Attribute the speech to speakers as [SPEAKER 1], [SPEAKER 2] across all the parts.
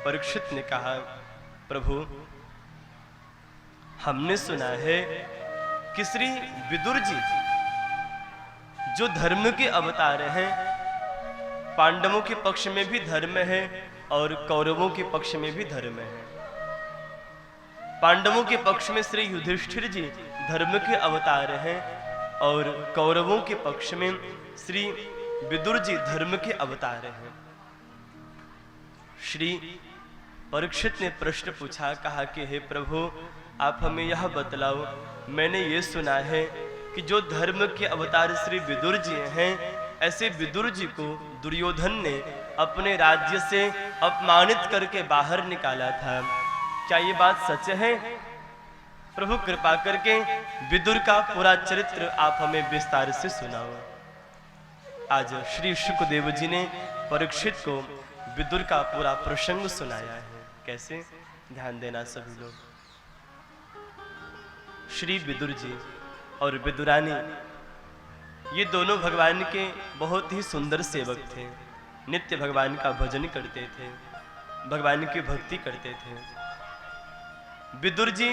[SPEAKER 1] परीक्षित ने कहा, प्रभु हमने सुना है कि श्री विदुर जी जो धर्म के अवतार हैं, पांडवों के पक्ष में भी धर्म है और कौरवों के पक्ष में भी धर्म है। पांडवों के पक्ष में श्री युधिष्ठिर जी धर्म के अवतार हैं और कौरवों के पक्ष में श्री विदुर जी धर्म के अवतार हैं। श्री परीक्षित ने प्रश्न पूछा, कहा कि हे प्रभु आप हमें यह बतलाओ, मैंने ये सुना है कि जो धर्म के अवतार श्री विदुर जी हैं, ऐसे विदुर जी को दुर्योधन ने अपने राज्य से अपमानित करके बाहर निकाला था। क्या ये बात सच है? प्रभु कृपा करके विदुर का पूरा चरित्र आप हमें विस्तार से सुनाओ। आज श्री शुकदेव जी ने परीक्षित को विदुर का पूरा प्रसंग सुनाया है। कैसे? ध्यान देना सभी लोग। श्री विदुर जी और विदुरानी ये दोनों भगवान के बहुत ही सुंदर सेवक थे। नित्य भगवान का भजन करते थे, भगवान की भक्ति करते थे। विदुर जी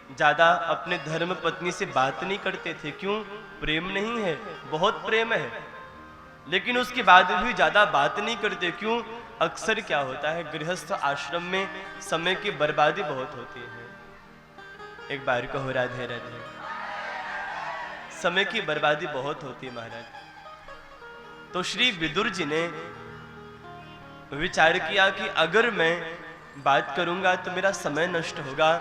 [SPEAKER 1] ज्यादा अपने धर्म पत्नी से बात नहीं करते थे। क्यों? प्रेम नहीं है, बहुत प्रेम है, लेकिन उसके बाद भी ज्यादा बात नहीं करते। क्यों? अक्सर क्या होता है, गृहस्थ आश्रम में समय की बर्बादी बहुत होती है। एक बार कहो राधे राधे। समय की बर्बादी बहुत होती है महाराज। तो श्री विदुर जी ने विचार किया कि अगर मैं बात करूंगा तो मेरा समय नष्ट होगा,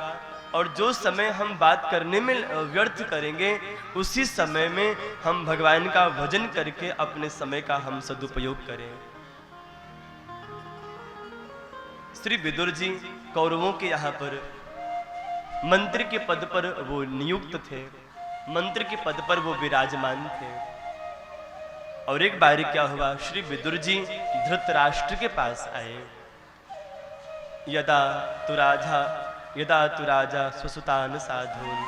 [SPEAKER 1] और जो समय हम बात करने में व्यर्थ करेंगे उसी समय में हम भगवान का भजन करके अपने समय का हम सदुपयोग करें। श्री विदुर जी कौरवों के यहाँ पर मंत्री के पद पर वो नियुक्त थे, मंत्री के पद पर वो विराजमान थे। और एक बार क्या हुआ, श्री विदुर जी धृतराष्ट्र के पास आए। यदा तु राजा स्वसुतान साधून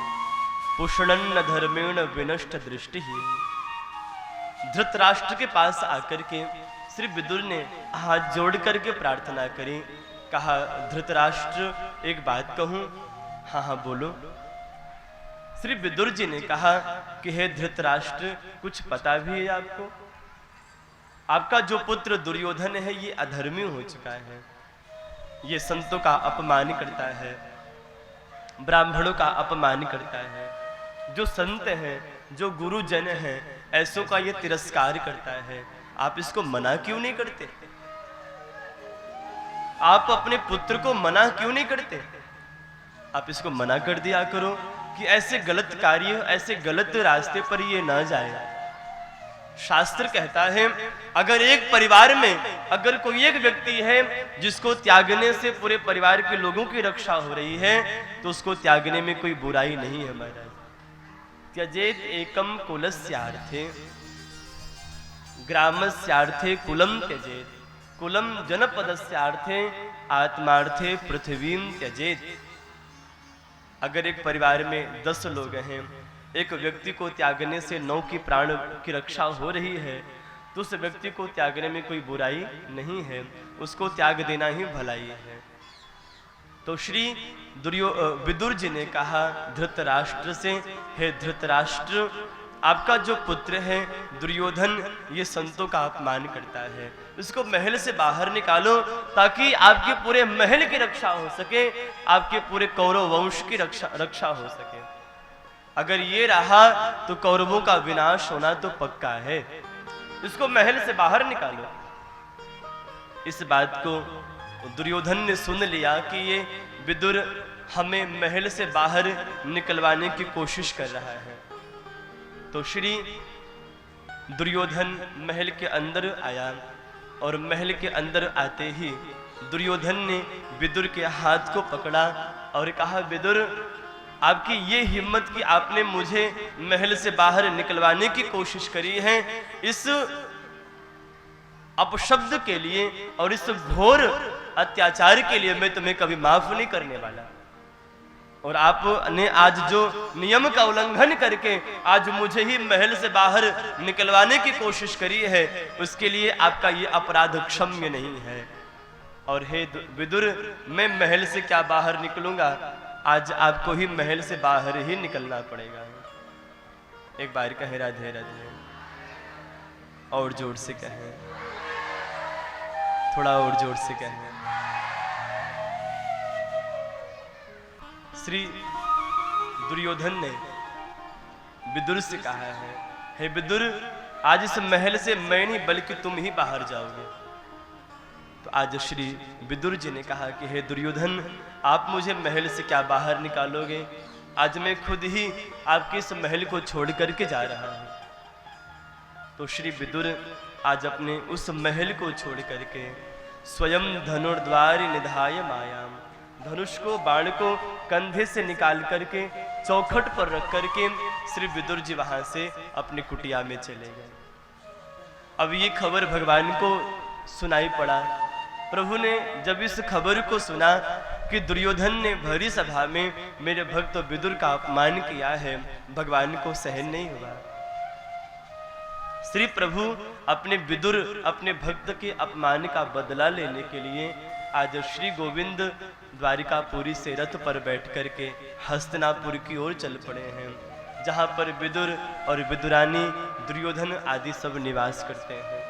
[SPEAKER 1] पुष्णन्न धर्मेण विनष्ट दृष्टि। धृतराष्ट्र के पास आकर के श्री विदुर ने हाथ जोड़ करके प्रार्थना करी। कहा, धृतराष्ट्र एक बात कहूं? हाँ हाँ बोलो। श्री विदुर जी ने कहा कि हे धृतराष्ट्र, कुछ पता भी है आपको? आपका जो पुत्र दुर्योधन है ये अधर्मी हो चुका है, ये संतों का अपमान करता है, ब्राह्मणों का अपमान करता है, जो संत हैं, जो गुरुजन हैं, ऐसों का ये तिरस्कार करता है। आप इसको मना क्यों नहीं करते? आप अपने पुत्र को मना क्यों नहीं करते? आप इसको मना कर दिया करो कि ऐसे गलत कार्य, ऐसे गलत रास्ते पर ये ना जाए। शास्त्र कहता है अगर एक परिवार में अगर कोई एक व्यक्ति है जिसको त्यागने से पूरे परिवार के लोगों की रक्षा हो रही है तो उसको त्यागने में कोई बुराई नहीं है महाराज। त्यजेत एकम कुलस्यार्थे ग्रामस्यार्थे कुलम त्यजेत, कुलम जनपदस्यार्थे आत्मार्थे पृथ्वीम त्यजेत। अगर एक परिवार में 10 लोग हैं, एक व्यक्ति को त्यागने से 9 की प्राण की रक्षा हो रही है तो उस व्यक्ति को त्यागने में कोई बुराई नहीं है, उसको त्याग देना ही भलाई है। तो श्री विदुर जी ने कहा धृतराष्ट्र से, हे धृतराष्ट्र, आपका जो पुत्र है दुर्योधन ये संतों का अपमान करता है, इसको महल से बाहर निकालो ताकि आपके पूरे महल की रक्षा हो सके, आपके पूरे कौरव वंश की रक्षा हो सके। अगर ये रहा तो कौरवों का विनाश होना तो पक्का है, इसको महल से बाहर निकालो। इस बात को दुर्योधन ने सुन लिया कि ये विदुर हमें महल से बाहर निकलवाने की कोशिश कर रहा है। तो श्री दुर्योधन महल के अंदर आया और महल के अंदर आते ही दुर्योधन ने विदुर के हाथ को पकड़ा और कहा, विदुर, आपकी ये हिम्मत कि आपने मुझे महल से बाहर निकलवाने की कोशिश करी है, इस अपशब्द के लिए और इस घोर अत्याचार के लिए मैं तुम्हें कभी माफ नहीं करने वाला। और आपने आज जो नियम का उल्लंघन करके आज मुझे ही महल से बाहर निकलवाने की कोशिश करी है, उसके लिए आपका ये अपराध क्षम्य नहीं है। और हे विदुर, मैं महल से क्या बाहर निकलूंगा, आज आपको ही महल से बाहर ही निकलना पड़ेगा। एक बार कहे राधे राधे, और जोर से कहें, थोड़ा और जोर से कहें। श्री दुर्योधन ने विदुर से कहा है, हे विदुर, आज इस महल से मैं नहीं बल्कि तुम ही बाहर जाओगे। तो आज श्री विदुर जी ने कहा कि हे दुर्योधन, आप मुझे महल से क्या बाहर निकालोगे, आज मैं खुद ही आपके इस महल को छोड़ करके जा रहा हूं। तो श्री विदुर आज अपने उस महल को छोड़ करके स्वयं धनुर्द्वार निधाय मायाम, धनुष को, बाण को कंधे से निकाल करके चौखट पर रख करके श्री विदुर जी वहां से अपनी कुटिया में चले गए। अब ये खबर भगवान को सुनाई पड़ा। प्रभु ने जब इस खबर को सुना कि दुर्योधन ने भरी सभा में मेरे भक्त विदुर का अपमान किया है, भगवान को सहन नहीं हुआ। श्री प्रभु अपने विदुर, अपने भक्त के अपमान का बदला लेने के लिए आज श्री गोविंद द्वारिकापुरी से रथ पर बैठ करके हस्तिनापुर की ओर चल पड़े हैं, जहां पर विदुर और विदुरानी, दुर्योधन आदि सब निवास करते हैं।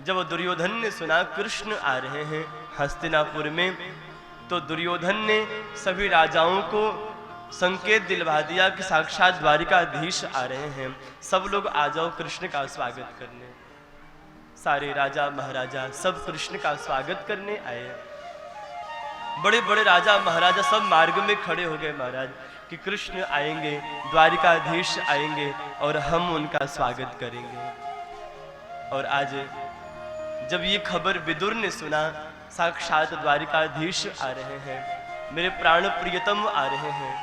[SPEAKER 1] जब दुर्योधन ने सुना कृष्ण आ रहे हैं हस्तिनापुर में, तो दुर्योधन ने सभी राजाओं को संकेत दिलवा दिया कि साक्षात द्वारिकाधीश आ रहे हैं, सब लोग आ जाओ कृष्ण का स्वागत करने। सारे राजा महाराजा सब कृष्ण का स्वागत करने आए। बड़े बड़े राजा महाराजा सब मार्ग में खड़े हो गए महाराज कि कृष्ण आएंगे, द्वारिकाधीश आएंगे और हम उनका स्वागत करेंगे। और आज जब ये खबर विदुर ने सुना, साक्षात द्वारिकाधीश आ रहे हैं, मेरे प्राण प्रियतम आ रहे हैं,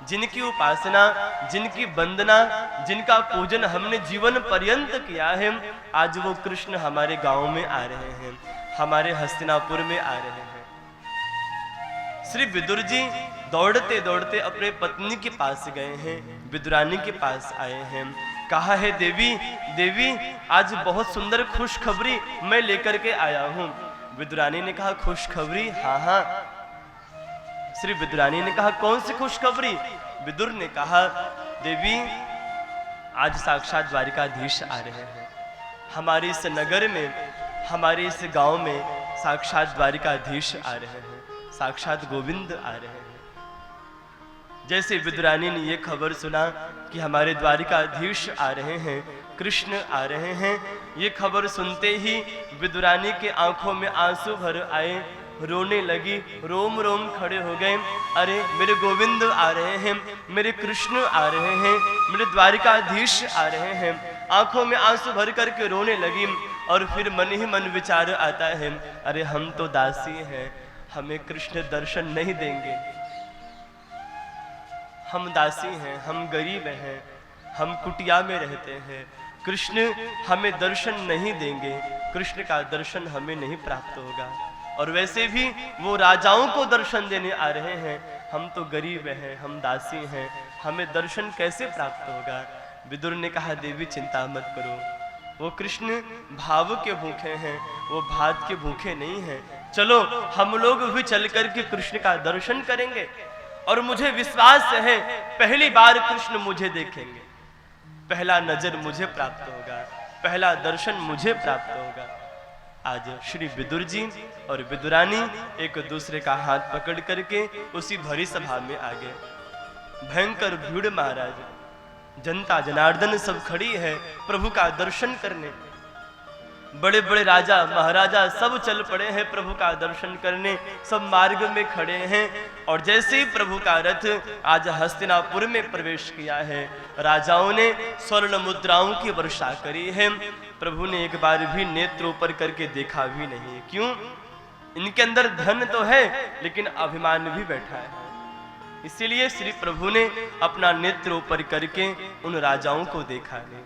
[SPEAKER 1] जिनकी उपासना, जिनकी वंदना, जिनका पूजन हमने जीवन पर्यंत किया है, आज वो कृष्ण हमारे गांव में आ रहे हैं, हमारे हस्तिनापुर में आ रहे हैं। श्री विदुर जी दौड़ते दौड़ते अपने पत्नी के पास गए हैं, विदुरानी के पास आए हैं। कहा है देवी, देवी, आज बहुत सुंदर खुशखबरी मैं लेकर के आया हूं। विदुरानी ने कहा खुशखबरी? हाँ हाँ। श्री विदुरानी ने कहा कौन सी खुशखबरी? विदुर ने कहा देवी, आज साक्षात द्वारिकाधीश आ रहे हैं, हमारे इस नगर में, हमारे इस गांव में साक्षात द्वारिकाधीश आ रहे हैं, साक्षात गोविंद आ रहे हैं। जैसे विदुरानी ने यह खबर सुना कि हमारे द्वारिकाधीश आ रहे हैं, कृष्ण आ रहे हैं, ये खबर सुनते ही विदुरानी के आंखों में आंसू भर आए, रोने लगी, रोम रोम खड़े हो गए। अरे मेरे गोविंद आ रहे हैं, मेरे कृष्ण आ रहे हैं, मेरे द्वारिकाधीश आ रहे हैं। आंखों में आंसू भर करके रोने लगी और फिर मन ही मन विचार आता है, अरे हम तो दासी हैं, हमें कृष्ण दर्शन नहीं देंगे, हम दासी हैं, हम गरीब हैं, हम कुटिया में रहते हैं, कृष्ण हमें दर्शन नहीं देंगे, कृष्ण का दर्शन हमें नहीं प्राप्त होगा। और वैसे भी वो राजाओं को दर्शन देने आ रहे हैं, हम तो गरीब हैं, हम दासी हैं, हमें दर्शन कैसे प्राप्त होगा? विदुर ने कहा देवी चिंता मत करो, वो कृष्ण भाव के भूखे हैं, वो भात के भूखे नहीं हैं। चलो हम लोग भी चल करके कृष्ण का दर्शन करेंगे, और मुझे विश्वास है पहली बार कृष्ण मुझे देखेंगे, पहला नजर मुझे प्राप्त होगा, पहला दर्शन मुझे प्राप्त होगा। आज श्री विदुर जी और विदुरानी एक दूसरे का हाथ पकड़ करके उसी भरी सभा में आ गए। भयंकर भीड़ महाराज, जनता जनार्दन सब खड़ी है प्रभु का दर्शन करने। बड़े बड़े राजा महाराजा सब चल पड़े हैं प्रभु का दर्शन करने, सब मार्ग में खड़े हैं। और जैसे ही प्रभु का रथ आज हस्तिनापुर में प्रवेश किया है, राजाओं ने स्वर्ण मुद्राओं की वर्षा करी है। प्रभु ने एक बार भी नेत्र ऊपर करके देखा भी नहीं। क्यों? इनके अंदर धन तो है लेकिन अभिमान भी बैठा है। इसीलिए श्री प्रभु ने अपना नेत्र ऊपर करके उन राजाओं को देखा नहीं।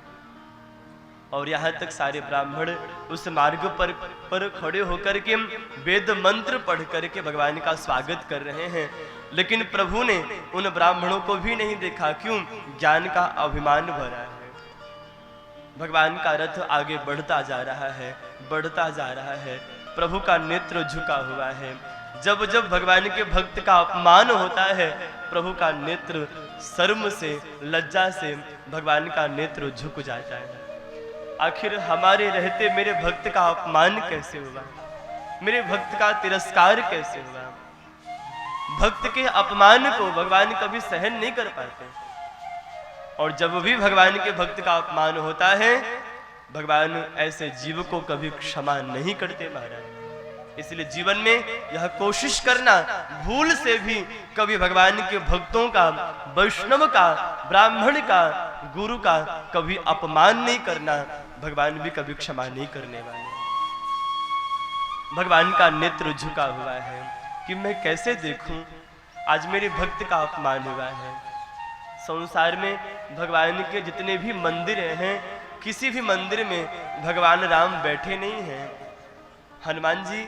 [SPEAKER 1] और यहाँ तक सारे ब्राह्मण उस मार्ग पर खड़े होकर के वेद मंत्र पढ़ करके भगवान का स्वागत कर रहे हैं, लेकिन प्रभु ने उन ब्राह्मणों को भी नहीं देखा। क्यों? ज्ञान का अभिमान भरा है। भगवान का रथ आगे बढ़ता जा रहा है, बढ़ता जा रहा है। प्रभु का नेत्र झुका हुआ है। जब जब भगवान के भक्त का अपमान होता है, प्रभु का नेत्र शर्म से, लज्जा से भगवान का नेत्र झुक जाता है। आखिर हमारे रहते मेरे भक्त का अपमान कैसे हुआ, मेरे भक्त का तिरस्कार कैसे हुआ? भक्त के अपमान को भगवान कभी सहन नहीं कर पाते, और जब भी भगवान के भक्त का अपमान होता है, भगवान ऐसे जीव को कभी क्षमा नहीं करते महाराज। इसलिए जीवन में यह कोशिश करना, भूल से भी कभी भगवान के भक्तों का, वैष्णव का, ब्राह्मण का, गुरु का कभी अपमान नहीं करना। भगवान भी कभी क्षमा नहीं करने वाले। भगवान का नेत्र झुका हुआ है कि मैं कैसे देखूं, आज मेरे भक्त का अपमान हुआ है। संसार में भगवान के जितने भी मंदिर हैं, किसी भी मंदिर में भगवान राम बैठे नहीं हैं। हनुमान जी,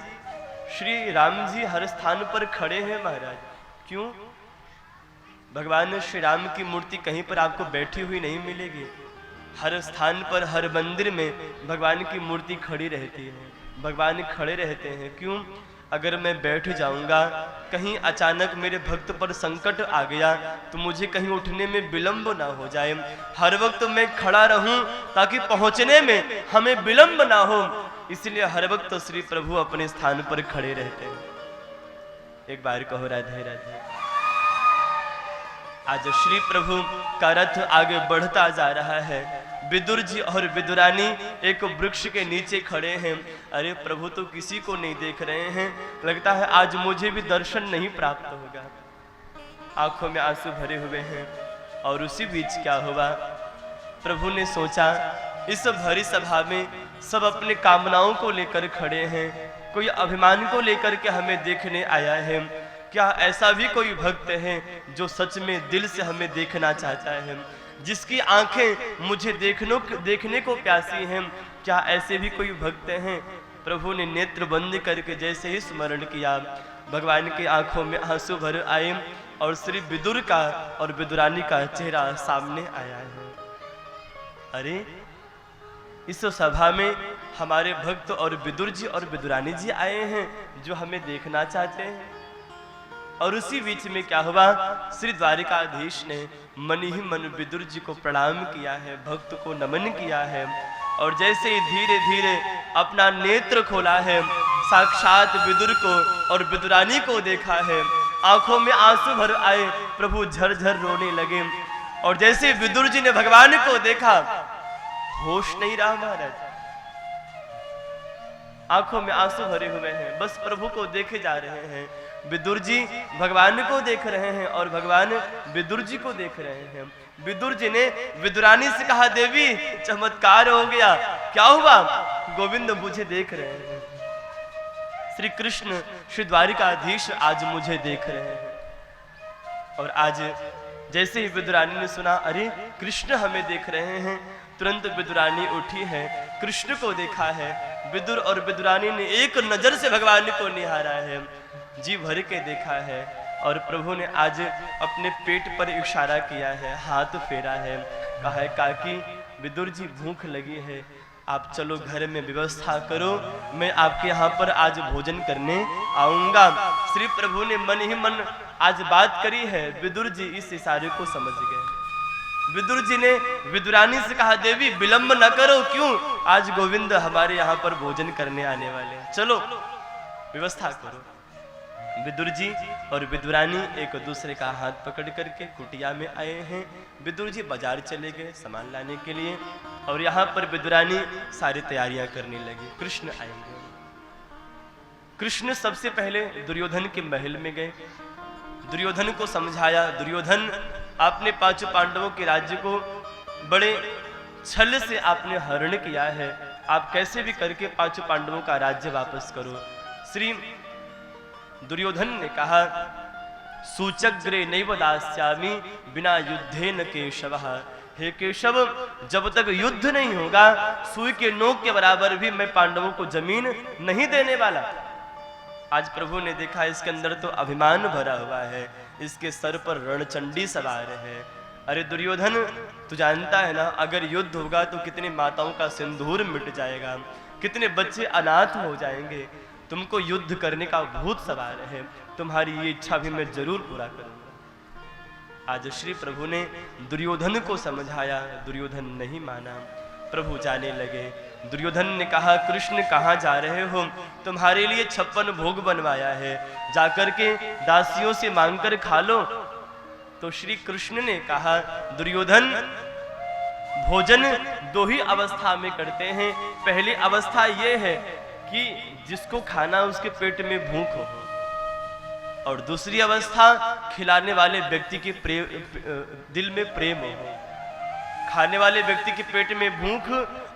[SPEAKER 1] श्री राम जी हर स्थान पर खड़े हैं महाराज। क्यों? भगवान श्री राम की मूर्ति कहीं पर आपको बैठी हुई नहीं मिलेगी। हर स्थान पर, हर मंदिर में भगवान की मूर्ति खड़ी रहती है, भगवान खड़े रहते हैं। क्यों? अगर मैं बैठ जाऊंगा, कहीं अचानक मेरे भक्त पर संकट आ गया तो मुझे कहीं उठने में विलंब ना हो जाए। हर वक्त मैं खड़ा रहूं ताकि पहुंचने में हमें विलंब ना हो, इसलिए हर वक्त श्री प्रभु अपने स्थान पर खड़े रहते हैं। एक बार कहो राधे राधे। आज श्री प्रभु का रथ आगे बढ़ता जा रहा है। विदुर जी और विदुरानी एक वृक्ष के नीचे खड़े हैं। अरे प्रभु तो किसी को नहीं देख रहे हैं, लगता है आज मुझे भी दर्शन नहीं प्राप्त होगा। आंखों में आंसू भरे हुए हैं। और उसी बीच क्या हुआ, प्रभु ने सोचा इस भरी सभा में सब अपने कामनाओं को लेकर खड़े हैं, कोई अभिमान को लेकर के हमें देखने आया है। क्या ऐसा भी कोई भक्त है जो सच में दिल से हमें देखना चाहता है, जिसकी आंखें मुझे देखने को प्यासी हैं? क्या ऐसे भी कोई भक्त हैं? प्रभु ने नेत्र बंद करके जैसे ही स्मरण किया, भगवान की आंखों में आंसू भर आए और श्री विदुर का और विदुरानी का चेहरा सामने आया है। अरे इस सभा में हमारे भक्त और विदुर जी और विदुरानी जी आए हैं जो हमें देखना चाहते हैं। और उसी बीच में क्या हुआ, श्री द्वारिकाधीश ने मन ही मन विदुर जी को प्रणाम किया है, भक्त को नमन किया है। और जैसे ही धीरे धीरे अपना नेत्र खोला है, साक्षात विदुर को और विदुरानी को देखा है। आंखों में आंसू भर आए, प्रभु झरझर रोने लगे। और जैसे विदुर जी ने भगवान को देखा, होश नहीं रहा महाराज। आंखों में आंसू भरे हुए हैं, बस प्रभु को देखे जा रहे हैं। विदुर जी भगवान को देख रहे हैं और भगवान विदुर जी को देख रहे हैं। विदुर जी ने विदुरानी से कहा, देवी चमत्कार हो गया। क्या हुआ? गोविंद मुझे देख रहे हैं। श्री कृष्ण, श्री द्वारिकाधीश आज मुझे देख रहे हैं। और आज जैसे ही विदुरानी ने सुना, अरे कृष्ण हमें देख रहे हैं, तुरंत विदुरानी उठी है, कृष्ण को देखा है। विदुर और विदुरानी ने एक नजर से भगवान को निहारा है, जी भर के देखा है। और प्रभु ने आज अपने पेट पर इशारा किया है, हाथ फेरा है, कहा है काकी विदुर जी भूख लगी है, आप चलो घर में व्यवस्था करो, मैं आपके यहाँ पर आज भोजन करने आऊंगा। श्री प्रभु ने मन ही मन आज बात करी है, विदुर जी इस इशारे को समझ गए। विदुर जी ने विदुरानी से कहा, देवी विलंब न करो, क्यों? आज गोविंद हमारे यहाँ पर भोजन करने आने वाले हैं, चलो व्यवस्था करो। विदुर जी और विदुरानी एक दूसरे का हाथ पकड़ करके कुटिया में आए हैं। विदुर जी बाजार चले गए सामान लाने के लिए, और यहाँ पर विदुरानी सारी तैयारियां करने लगी, कृष्ण आएंगे। कृष्ण सबसे पहले दुर्योधन के महल में गए, दुर्योधन को समझाया, दुर्योधन आपने पांचों पांडवों के राज्य को बड़े छल से आपने हरण किया है, आप कैसे भी करके पांचों पांडवों का राज्य वापस करो। श्री दुर्योधन ने कहा, सूचग्रे नैव दास्यामि बिना युद्धेन केशवः। हे केशव, जब तक युद्ध नहीं होगा, सुई के नोक के बराबर भी मैं पांडवों को जमीन नहीं देने वाला। आज प्रभु ने देखा इसके अंदर तो अभिमान भरा हुआ है, इसके सर पर रणचंडी सवार है। अरे दुर्योधन, तू जानता है ना, अगर युद्ध होगा तो कितनी माताओं का सिंदूर मिट जाएगा, कितने बच्चे अनाथ हो जाएंगे। तुमको युद्ध करने का भूत सवार है, तुम्हारी ये इच्छा भी मैं जरूर पूरा करूंगा। आज श्री प्रभु ने दुर्योधन को समझाया, दुर्योधन नहीं माना। प्रभु जाने लगे। दुर्योधन ने कहा, कृष्ण कहाँ जा रहे हो? तुम्हारे लिए 56 भोग बनवाया है, जाकर के दासियों से मांगकर खा लो। तो श्री कृष्ण ने कहा, दुर्योधन, भोजन दो ही अवस्था में करते हैं। पहली अवस्था ये है कि जिसको खाना उसके पेट में भूख हो, और दूसरी अवस्था खिलाने वाले व्यक्ति के दिल में प्रेम हो। खाने वाले व्यक्ति के पेट में भूख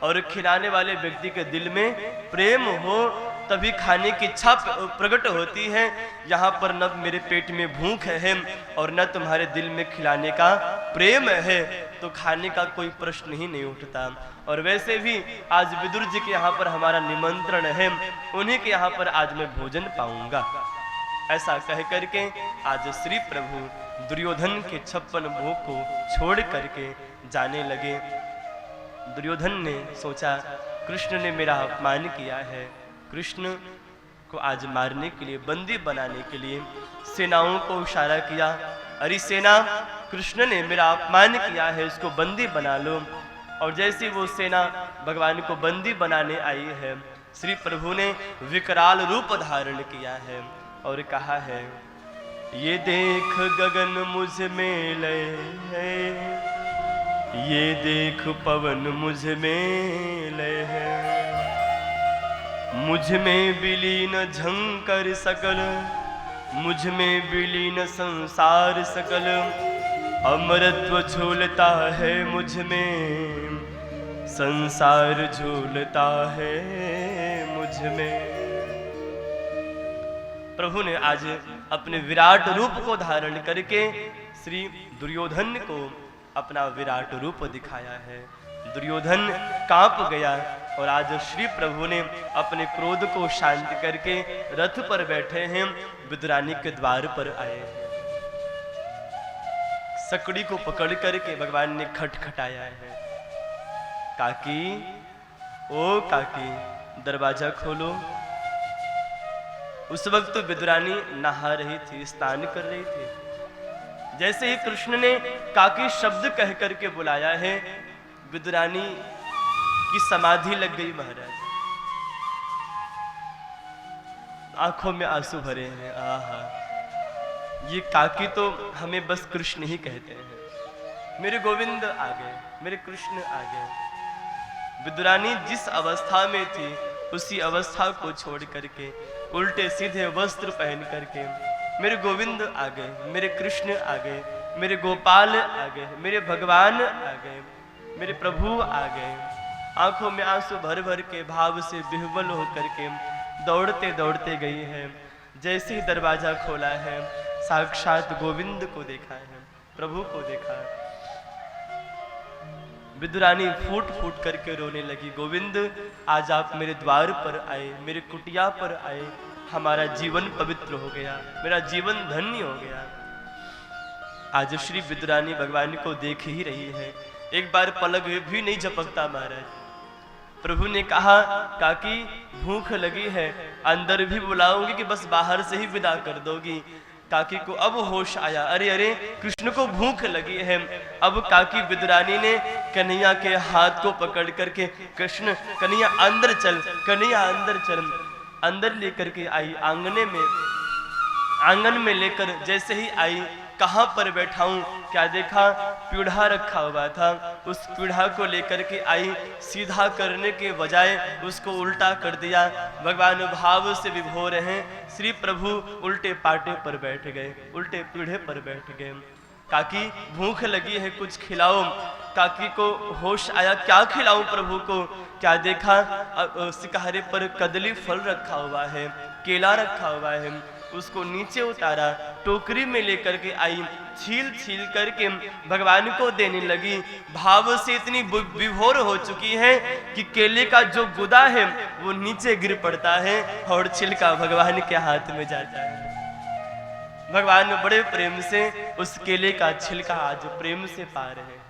[SPEAKER 1] और खिलाने वाले व्यक्ति के दिल में प्रेम हो, तभी खाने की इच्छा प्रकट होती है। यहाँ पर न मेरे पेट में भूख है और न तुम्हारे दिल में खिलाने का प्रेम है, तो खाने का कोई प्रश्न ही नहीं उठता। और वैसे भी आज विदुर जी के यहाँ पर हमारा निमंत्रण है, उन्हीं के यहाँ पर आज मैं भोजन पाऊंगा। ऐसा कह करके आज श्री प्रभु दुर्योधन के 56 भोग को छोड़ करके जाने लगे। दुर्योधन ने सोचा, कृष्ण ने मेरा अपमान किया है, कृष्ण को आज मारने के लिए, बंदी बनाने के लिए सेनाओं को इशारा किया, अरे सेना, कृष्ण ने मेरा अपमान किया है, इसको बंदी बना लो। और जैसे वो सेना भगवान को बंदी बनाने आई है, श्री प्रभु ने विकराल रूप धारण किया है और कहा है, ये देख गगन मुझ में लय है, ये देख पवन मुझ में लय है, मुझ में विलीन झंकर सकल, मुझ में विलीन संसार सकल, अमरत्व झूलता है मुझ में, संसार झूलता है मुझ में। प्रभु ने आज अपने विराट रूप को धारण करके श्री दुर्योधन को अपना विराट रूप दिखाया है। दुर्योधन कांप गया और आज श्री प्रभु ने अपने क्रोध को शांत करके रथ पर बैठे हैं, विदुरानी के द्वार पर आए हैं। सकड़ी को पकड़ करके भगवान ने खटखटाया है, काकी, ओ काकी, दरवाजा खोलो। उस वक्त तो विदुरानी नहा रही थी, स्नान कर रही थी। जैसे ही कृष्ण ने काकी शब्द कह करके बुलाया है, विदुरानी की समाधि लग गई महाराज। आंखों में आंसू भरे हैं। आहा, ये काकी तो हमें बस कृष्ण ही कहते हैं। मेरे गोविंद आ गए, मेरे कृष्ण आ गए। विदुरानी जिस अवस्था में थी उसी अवस्था को छोड़ करके उल्टे सीधे वस्त्र पहन करके मेरे गोविंद आ गए, मेरे कृष्ण आ गए, मेरे गोपाल आ गए, मेरे भगवान आ गए, मेरे प्रभु आ गए। आंखों में आंसू भर भर के भाव से विह्वल होकर के दौड़ते दौड़ते गई है। जैसे ही दरवाजा खोला है, साक्षात गोविंद को देखा है, प्रभु को देखा। विदुरानी फूट फूट करके रोने लगी, गोविंद, आज आप मेरे द्वार पर आए, मेरे कुटिया पर आए, हमारा जीवन पवित्र हो गया, मेरा जीवन धन्य हो गया। आज श्री विदुरानी भगवान को देख ही रही है, एक बार पलक भी नहीं झपकता महाराज। प्रभु ने कहा, काकी भूख लगी है, अंदर भी बुलाऊंगी कि बस बाहर से ही विदा कर दोगी? काकी को अब होश आया, अरे अरे कृष्ण को भूख लगी है। अब काकी विदुरानी ने कन्हैया के हाथ को पकड़ करके, कृष्ण कन्हैया अंदर चल, कन्हैया अंदर चल, अंदर लेकर के आई आंगने में। आंगन में लेकर जैसे ही आई, कहाँ पर बैठाऊं, क्या देखा, पीढ़ा रखा हुआ था। उस पीढ़ा को लेकर के आई, सीधा करने के बजाय उसको उल्टा कर दिया। भगवान भाव से विभोर हैं, श्री प्रभु उल्टे पाटे पर बैठ गए, उल्टे पीढ़े पर बैठ गए। काकी भूख लगी है, कुछ खिलाओ। काकी को होश आया, क्या खिलाऊं प्रभु को? क्या देखा, सिकहारे पर कदली फल रखा हुआ है, केला रखा हुआ है, उसको नीचे उतारा, टोकरी में लेकर के आई, छील छील करके भगवान को देने लगी। भाव से इतनी विभोर हो चुकी है कि केले का जो गुदा है वो नीचे गिर पड़ता है और छिलका भगवान के हाथ में जाता है। भगवान बड़े प्रेम से उस केले का छिलका आज प्रेम से पा रहे हैं।